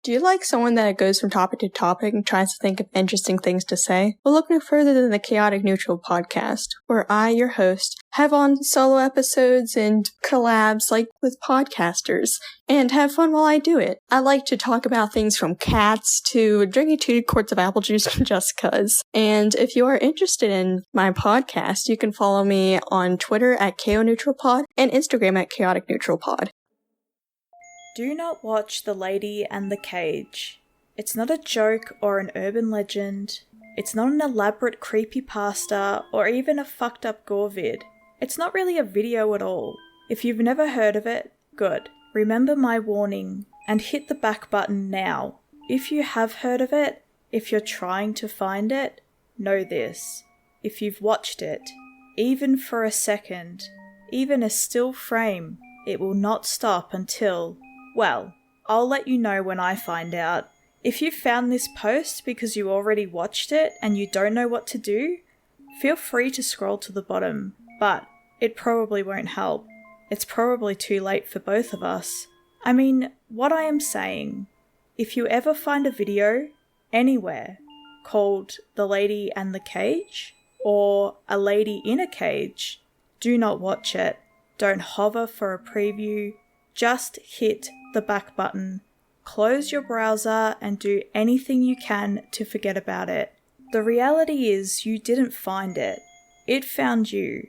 Do you like someone that goes from topic to topic and tries to think of interesting things to say? Well, look no further than the Chaotic Neutral podcast, where I, your host, have on solo episodes and collabs like with podcasters, and have fun while I do it. I like to talk about things from cats to drinking 2 quarts of apple juice just cuz. And if you are interested in my podcast, you can follow me on Twitter at KONeutralPod and Instagram at ChaoticNeutralPod. Do not watch The Lady and the Cage. It's not a joke or an urban legend. It's not an elaborate creepypasta or even a fucked up gore vid. It's not really a video at all. If you've never heard of it, good. Remember my warning and hit the back button now. If you have heard of it, if you're trying to find it, know this. If you've watched it, even for a second, even a still frame, it will not stop until... Well, I'll let you know when I find out. If you found this post because you already watched it and you don't know what to do, feel free to scroll to the bottom, but it probably won't help. It's probably too late for both of us. I mean, what I am saying, if you ever find a video, anywhere, called The Lady and the Cage, or A Lady in a Cage, do not watch it. Don't hover for a preview. Just hit the back button, close your browser, and do anything you can to forget about it. The reality is you didn't find it. It found you.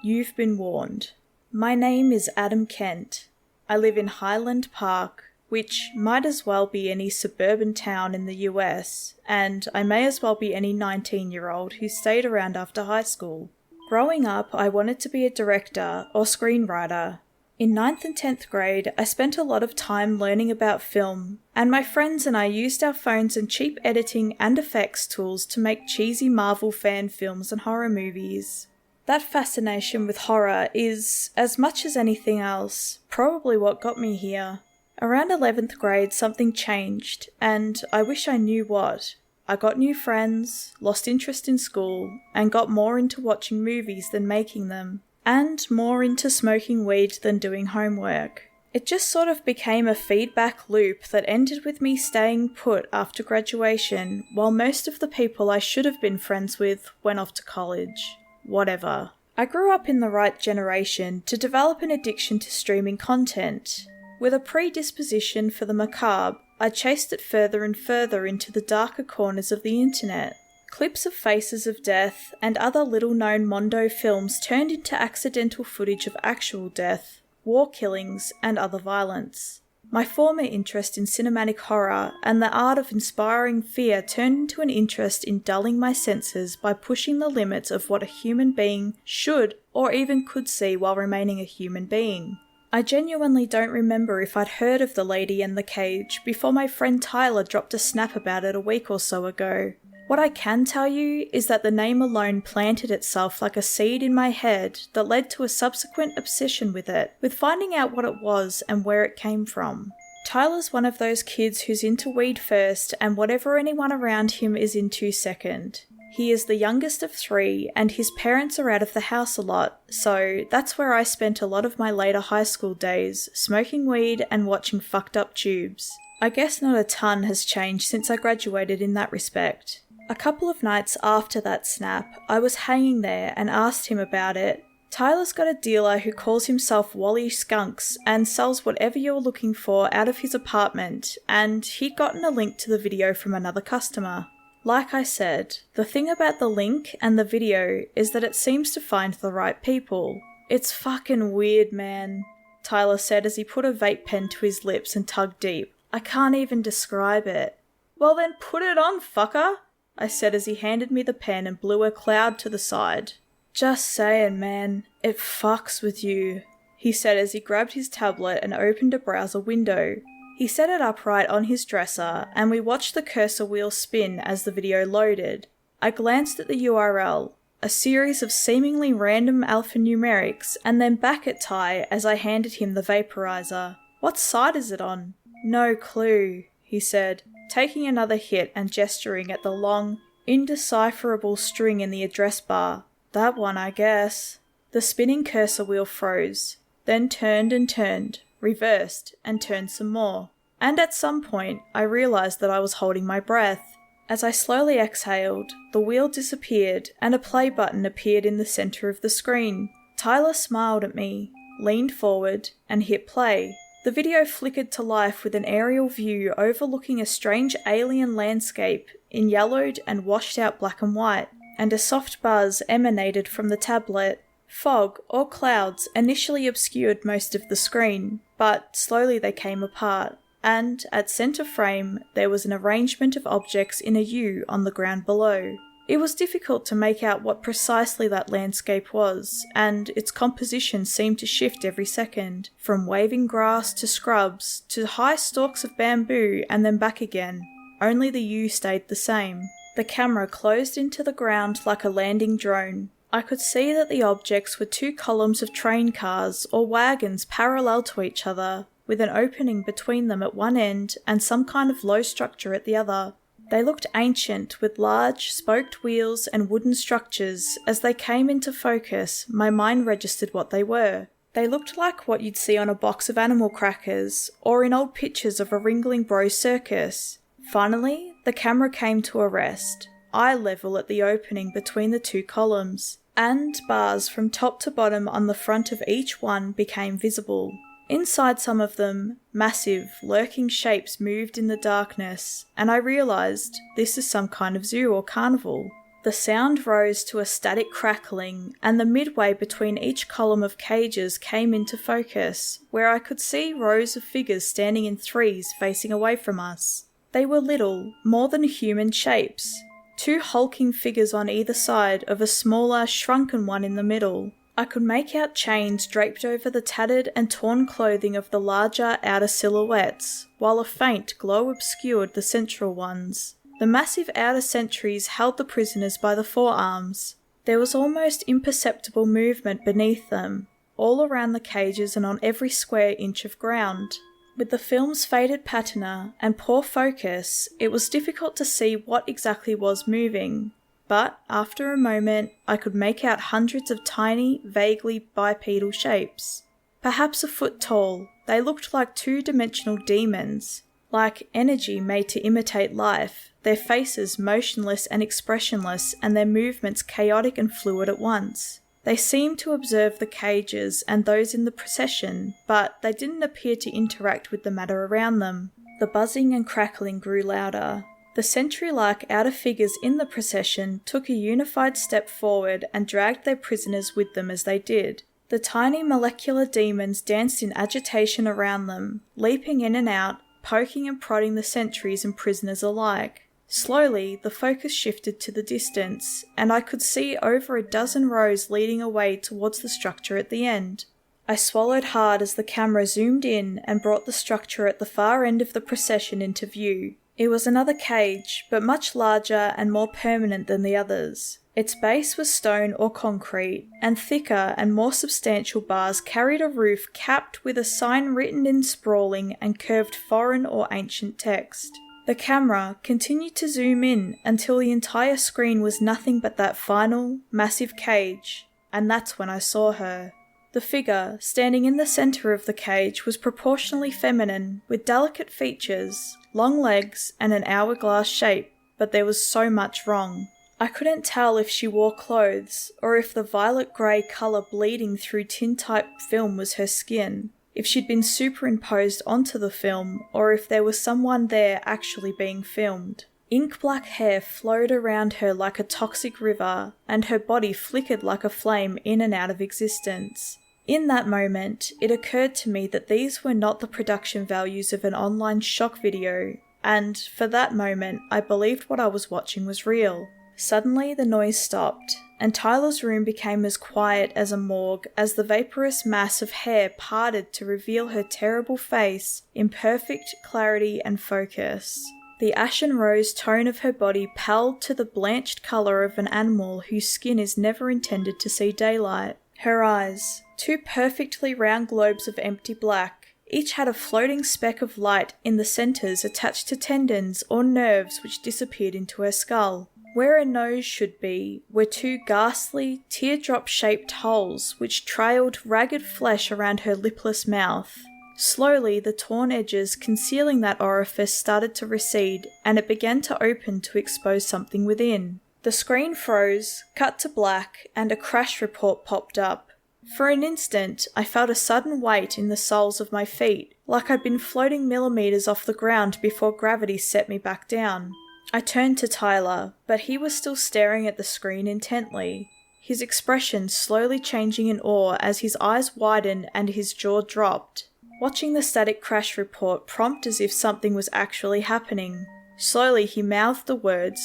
You've been warned. My name is Adam Kent. I live in Highland Park, which might as well be any suburban town in the US, and I may as well be any 19-year-old who stayed around after high school. Growing up, I wanted to be a director or screenwriter. In 9th and 10th grade, I spent a lot of time learning about film, and my friends and I used our phones and cheap editing and effects tools to make cheesy Marvel fan films and horror movies. That fascination with horror is, as much as anything else, probably what got me here. Around 11th grade, something changed, and I wish I knew what. I got new friends, lost interest in school, and got more into watching movies than making them. And more into smoking weed than doing homework. It just sort of became a feedback loop that ended with me staying put after graduation, while most of the people I should have been friends with went off to college. Whatever. I grew up in the right generation to develop an addiction to streaming content. With a predisposition for the macabre, I chased it further and further into the darker corners of the internet. Clips of Faces of Death and other little-known Mondo films turned into accidental footage of actual death, war killings, and other violence. My former interest in cinematic horror and the art of inspiring fear turned into an interest in dulling my senses by pushing the limits of what a human being should or even could see while remaining a human being. I genuinely don't remember if I'd heard of The Lady and the Cage before my friend Tyler dropped a snap about it a week or so ago. What I can tell you is that the name alone planted itself like a seed in my head that led to a subsequent obsession with it, with finding out what it was and where it came from. Tyler's one of those kids who's into weed first and whatever anyone around him is into second. He is the youngest of 3 and his parents are out of the house a lot, so that's where I spent a lot of my later high school days, smoking weed and watching fucked up tubes. I guess not a ton has changed since I graduated in that respect. A couple of nights after that snap, I was hanging there and asked him about it. Tyler's got a dealer who calls himself Wally Skunks and sells whatever you're looking for out of his apartment, and he'd gotten a link to the video from another customer. Like I said, the thing about the link and the video is that it seems to find the right people. It's fucking weird, man, Tyler said as he put a vape pen to his lips and tugged deep. I can't even describe it. Well then put it on, fucker, I said as he handed me the pen and blew a cloud to the side. Just saying, man, it fucks with you, he said as he grabbed his tablet and opened a browser window. He set it upright on his dresser, and we watched the cursor wheel spin as the video loaded. I glanced at the URL, a series of seemingly random alphanumerics, and then back at Ty as I handed him the vaporizer. What site is it on? No clue, he said, taking another hit and gesturing at the long, indecipherable string in the address bar. That one, I guess. The spinning cursor wheel froze, then turned and turned, reversed, and turned some more. and at some point I realised that I was holding my breath. As I slowly exhaled, the wheel disappeared and a play button appeared in the centre of the screen. Tyler smiled at me, leaned forward, and hit play. The video flickered to life with an aerial view overlooking a strange alien landscape in yellowed and washed out black and white, and a soft buzz emanated from the tablet. Fog or clouds initially obscured most of the screen, but slowly they came apart, and at centre frame there was an arrangement of objects in a U on the ground below. It was difficult to make out what precisely that landscape was, and its composition seemed to shift every second, from waving grass to scrubs to high stalks of bamboo and then back again. Only the U stayed the same. The camera closed into the ground like a landing drone. I could see that the objects were two columns of train cars or wagons parallel to each other, with an opening between them at one end and some kind of low structure at the other. They looked ancient, with large, spoked wheels and wooden structures. As they came into focus, my mind registered what they were. They looked like what you'd see on a box of animal crackers, or in old pictures of a Ringling Bros circus. Finally, the camera came to a rest, eye level at the opening between the two columns, and bars from top to bottom on the front of each one became visible. Inside some of them, massive, lurking shapes moved in the darkness, and I realised this is some kind of zoo or carnival. The sound rose to a static crackling, and the midway between each column of cages came into focus, where I could see rows of figures standing in threes facing away from us. They were little, more than human shapes, two hulking figures on either side of a smaller, shrunken one in the middle. I could make out chains draped over the tattered and torn clothing of the larger outer silhouettes, while a faint glow obscured the central ones. The massive outer sentries held the prisoners by the forearms. There was almost imperceptible movement beneath them, all around the cages and on every square inch of ground. With the film's faded patina and poor focus, it was difficult to see what exactly was moving. But after a moment, I could make out hundreds of tiny, vaguely bipedal shapes. Perhaps a foot tall, they looked like two-dimensional demons, like energy made to imitate life, their faces motionless and expressionless and their movements chaotic and fluid at once. They seemed to observe the cages and those in the procession, but they didn't appear to interact with the matter around them. The buzzing and crackling grew louder. The sentry-like outer figures in the procession took a unified step forward and dragged their prisoners with them as they did. The tiny molecular demons danced in agitation around them, leaping in and out, poking and prodding the sentries and prisoners alike. Slowly, the focus shifted to the distance, and I could see over a dozen rows leading away towards the structure at the end. I swallowed hard as the camera zoomed in and brought the structure at the far end of the procession into view. It was another cage, but much larger and more permanent than the others. Its base was stone or concrete, and thicker and more substantial bars carried a roof capped with a sign written in sprawling and curved foreign or ancient text. The camera continued to zoom in until the entire screen was nothing but that final, massive cage, and that's when I saw her. The figure, standing in the centre of the cage, was proportionally feminine, with delicate features, long legs, and an hourglass shape, but there was so much wrong. I couldn't tell if she wore clothes, or if the violet-grey colour bleeding through tintype film was her skin, if she'd been superimposed onto the film, or if there was someone there actually being filmed. Ink-black hair flowed around her like a toxic river, and her body flickered like a flame in and out of existence. In that moment, it occurred to me that these were not the production values of an online shock video, and for that moment, I believed what I was watching was real. Suddenly, the noise stopped, and Tyler's room became as quiet as a morgue as the vaporous mass of hair parted to reveal her terrible face in perfect clarity and focus. The ashen rose tone of her body palled to the blanched colour of an animal whose skin is never intended to see daylight. Her eyes, two perfectly round globes of empty black, each had a floating speck of light in the centres attached to tendons or nerves which disappeared into her skull. Where a nose should be were two ghastly, teardrop-shaped holes which trailed ragged flesh around her lipless mouth. Slowly, the torn edges concealing that orifice started to recede, and it began to open to expose something within. The screen froze, cut to black, and a crash report popped up. For an instant, I felt a sudden weight in the soles of my feet, like I'd been floating millimeters off the ground before gravity set me back down. I turned to Tyler, but he was still staring at the screen intently, his expression slowly changing in awe as his eyes widened and his jaw dropped. Watching the static crash report prompt as if something was actually happening. Slowly he mouthed the words,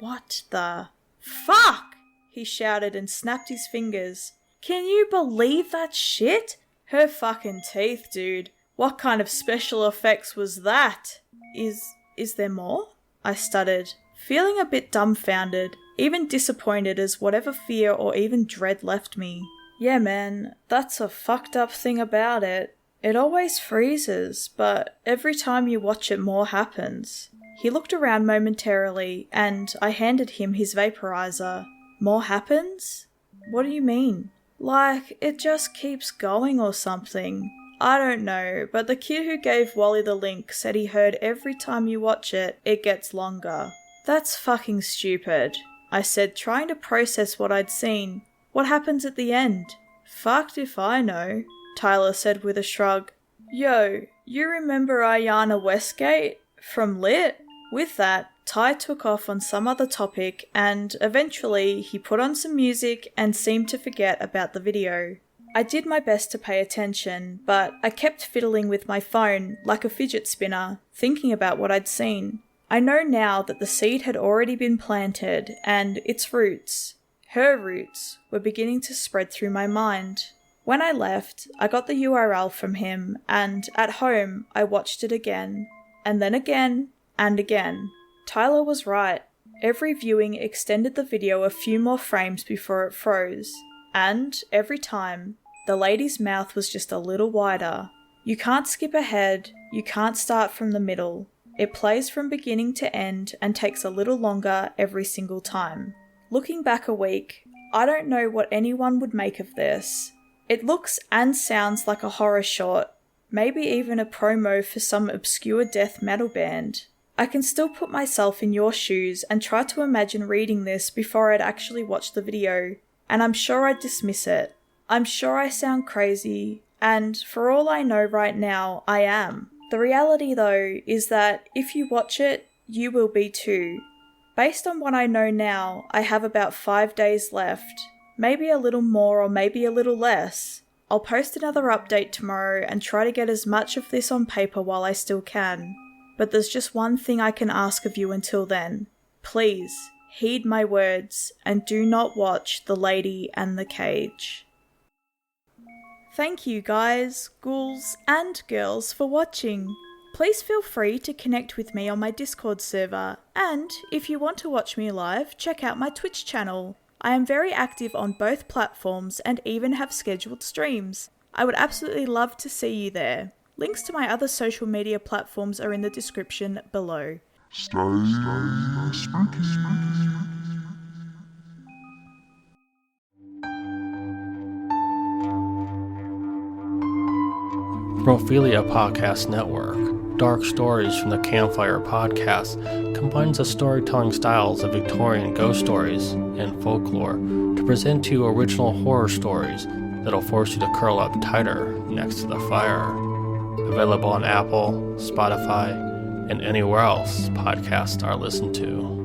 "What the fuck?" he shouted and snapped his fingers. "Can you believe that shit? Her fucking teeth, dude. What kind of special effects was that? Is there more?" I stuttered, feeling a bit dumbfounded, even disappointed as whatever fear or even dread left me. "Yeah man, that's a fucked up thing about it. It always freezes, but every time you watch it more happens." He looked around momentarily, and I handed him his vaporizer. "More happens? What do you mean?" "Like, it just keeps going or something. I don't know, but the kid who gave Wally the link said he heard every time you watch it, it gets longer." "That's fucking stupid," I said, trying to process what I'd seen. "What happens at the end?" "Fucked if I know," Tyler said with a shrug. "Yo, you remember Ayanna Westgate from Lit?" With that, Ty took off on some other topic, and eventually he put on some music and seemed to forget about the video. I did my best to pay attention, but I kept fiddling with my phone like a fidget spinner, thinking about what I'd seen. I know now that the seed had already been planted, and its roots, her roots, were beginning to spread through my mind. When I left, I got the URL from him, and at home I watched it again, and then again, and again. Tyler was right. Every viewing extended the video a few more frames before it froze, and every time, the lady's mouth was just a little wider. You can't skip ahead, you can't start from the middle. It plays from beginning to end and takes a little longer every single time. Looking back a week, I don't know what anyone would make of this. It looks and sounds like a horror short, maybe even a promo for some obscure death metal band. I can still put myself in your shoes and try to imagine reading this before I'd actually watch the video, and I'm sure I'd dismiss it. I'm sure I sound crazy, and for all I know right now, I am. The reality though is that if you watch it, you will be too. Based on what I know now, I have about 5 days left. Maybe a little more or maybe a little less. I'll post another update tomorrow and try to get as much of this on paper while I still can. But there's just one thing I can ask of you until then. Please, heed my words and do not watch The Lady and the Cage. Thank you guys, ghouls and girls for watching. Please feel free to connect with me on my Discord server, and if you want to watch me live, check out my Twitch channel. I am very active on both platforms and even have scheduled streams. I would absolutely love to see you there. Links to my other social media platforms are in the description below. Stay spooky. From Ophelia Podcast Network, Dark Stories from the Campfire Podcast combines the storytelling styles of Victorian ghost stories and folklore to present to you original horror stories that'll force you to curl up tighter next to the fire. Available on Apple, Spotify, and anywhere else podcasts are listened to.